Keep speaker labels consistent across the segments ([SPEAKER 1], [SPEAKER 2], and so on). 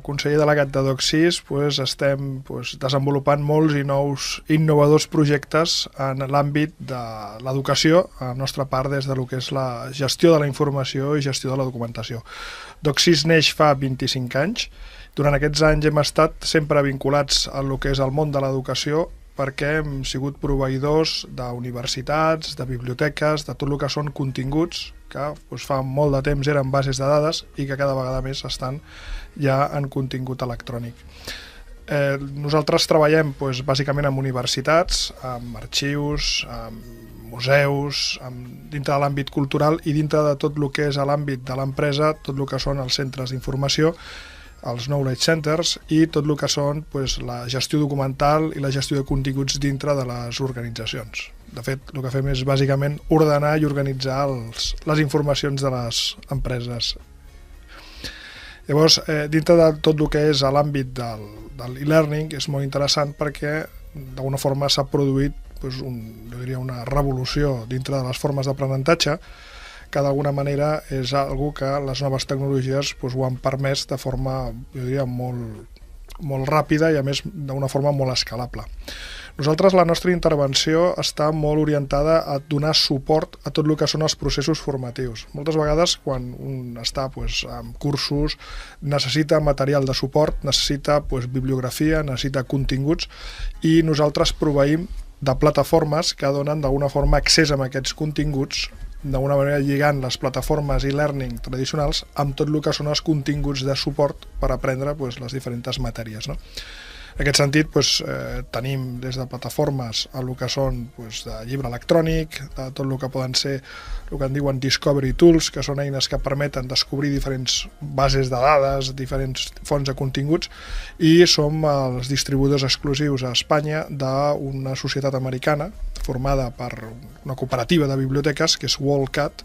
[SPEAKER 1] conseller delegat de Doc6 estem desenvolupant molts i nous innovadors projectes en l'àmbit de l'educació, a la nostra part des de lo que és la gestió de la informació i gestió de la documentació. Doc6 neix fa 25 anys. Durant aquests anys hem estat sempre vinculats a lo que és el món de l'educació, perquè hem sigut proveïdors d'universitats, de biblioteques, de tot el que són continguts que fa molt de temps eren bases de dades i que cada vegada més estan ja en contingut electrònic. Nosaltres treballem bàsicament amb universitats, amb arxius, amb museus, dintre de l'àmbit cultural i dintre de tot el que és l'àmbit de l'empresa, tot el que són els centres d'informació, els Knowledge Centers i tot el que són la gestió documental i la gestió de continguts dintre de les organitzacions. De fet, el que fem és bàsicament ordenar i organitzar les informacions de les empreses. Llavors, dintre de tot el que és l'àmbit de l'e-learning és molt interessant perquè d'alguna forma s'ha produït una revolució dintre de les formes d'aprenentatge que d'alguna manera és algo que les noves tecnologies ho han permès de forma, jo diria, molt ràpida i a més d'una forma molt escalable. Nosaltres, la nostra intervenció està molt orientada a donar suport a tot el que són els processos formatius. Moltes vegades, quan un està en cursos, necessita material de suport, necessita bibliografia, necessita continguts i nosaltres proveïm de plataformes que donen d'alguna forma accés a aquests continguts, d'alguna manera lligant les plataformes e-learning tradicionals amb tot el que són els continguts de suport per aprendre les diferents matèries. En aquest sentit, tenim des de plataformes el que són de llibre electrònic, de tot el que poden ser el que en diuen Discovery Tools, que són eines que permeten descobrir diferents bases de dades, diferents fonts de continguts, i som els distribuïdors exclusius a Espanya d'una societat americana formada per una cooperativa de biblioteques, que és WorldCat,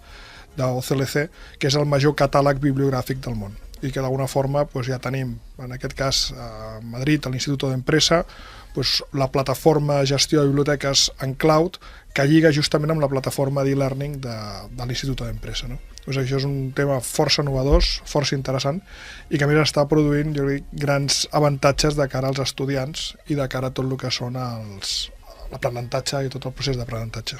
[SPEAKER 1] d'OCLC, que és el major catàleg bibliogràfic del món i que d'alguna forma ja tenim, en aquest cas a Madrid, a l'Instituto de Empresa, la plataforma de gestió de biblioteques en cloud que lliga justament amb la plataforma d'e-learning de l'Instituto de Empresa. Això és un tema força innovador, força interessant i que a més està produint grans avantatges de cara als estudiants i de cara a tot el que són l'aprenentatge i tot el procés d'aprenentatge.